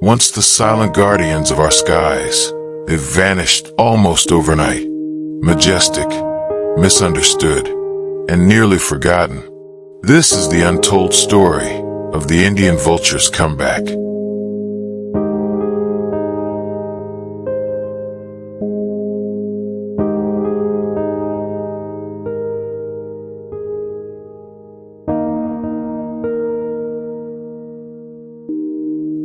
Once the silent guardians of our skies, they've vanished almost overnight. Majestic, misunderstood, and nearly forgotten. This is the untold story of the Indian vulture's comeback.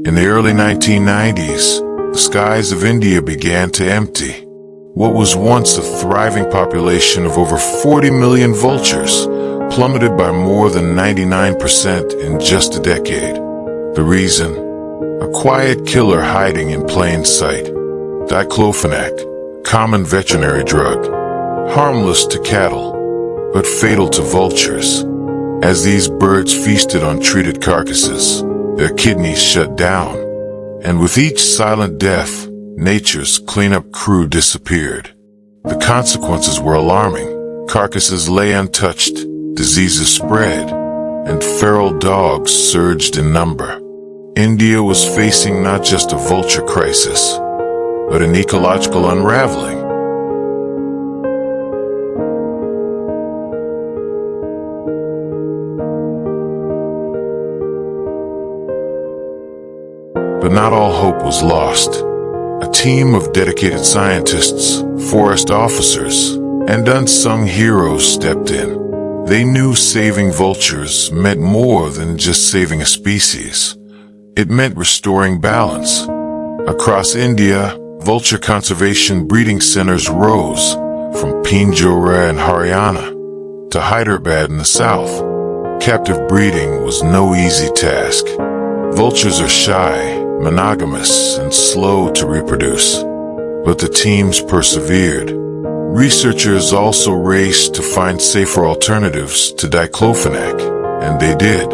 In the early 1990s, the skies of India began to empty. What was once a thriving population of over 40 million vultures plummeted by more than 99% in just a decade. The reason? A quiet killer hiding in plain sight. Diclofenac, common veterinary drug, harmless to cattle, but fatal to vultures. As these birds feasted on treated carcasses, their kidneys shut down, and with each silent death, nature's cleanup crew disappeared. The consequences were alarming. Carcasses lay untouched, diseases spread, and feral dogs surged in number. India was facing not just a vulture crisis, but an ecological unraveling. But not all hope was lost. A team of dedicated scientists, forest officers, and unsung heroes stepped in. They knew saving vultures meant more than just saving a species. It meant restoring balance. Across India, vulture conservation breeding centers rose, from Pinjore in Haryana to Hyderabad in the south. Captive breeding was no easy task. Vultures are shy, monogamous, and slow to reproduce. But the teams persevered. Researchers also raced to find safer alternatives to diclofenac, and they did.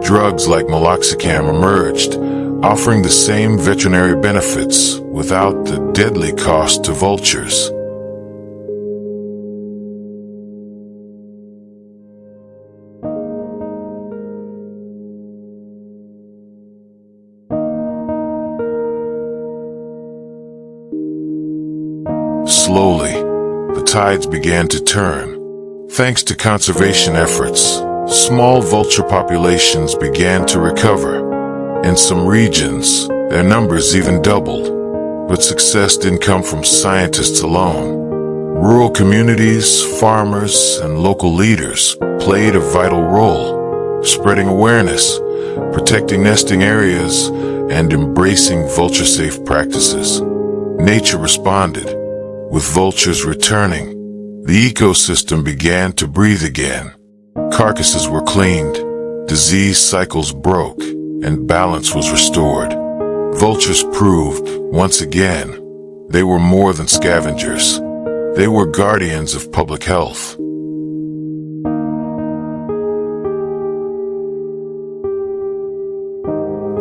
Drugs like meloxicam emerged, offering the same veterinary benefits without the deadly cost to vultures. Slowly, the tides began to turn. Thanks to conservation efforts, small vulture populations began to recover. In some regions, their numbers even doubled. But success didn't come from scientists alone. Rural communities, farmers, and local leaders played a vital role, spreading awareness, protecting nesting areas, and embracing vulture-safe practices. Nature responded. With vultures returning, the ecosystem began to breathe again. Carcasses were cleaned, disease cycles broke, and balance was restored. Vultures proved, once again, they were more than scavengers. They were guardians of public health.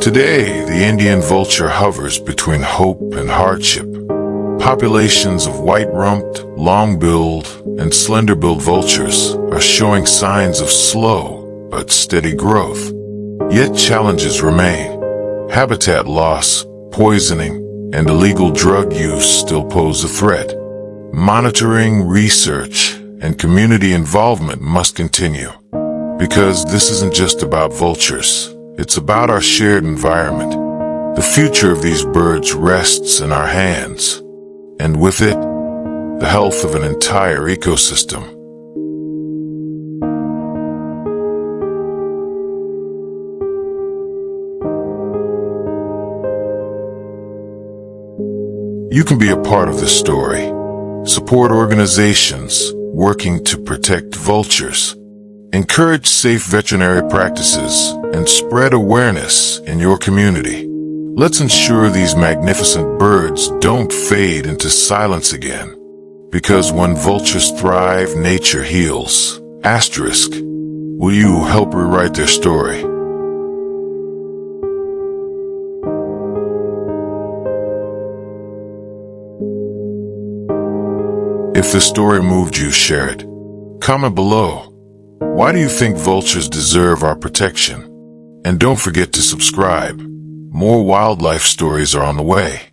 Today, the Indian vulture hovers between hope and hardship. Populations of white-rumped, long-billed, and slender-billed vultures are showing signs of slow but steady growth. Yet challenges remain. Habitat loss, poisoning, and illegal drug use still pose a threat. Monitoring, research, and community involvement must continue. Because this isn't just about vultures, it's about our shared environment. The future of these birds rests in our hands. And with it, the health of an entire ecosystem. You can be a part of this story. Support organizations working to protect vultures. Encourage safe veterinary practices and spread awareness in your community. Let's ensure these magnificent birds don't fade into silence again. Because when vultures thrive, nature heals. Asterisk. Will you help rewrite their story? If the story moved you, share it. Comment below. Why do you think vultures deserve our protection? And don't forget to subscribe. More wildlife stories are on the way.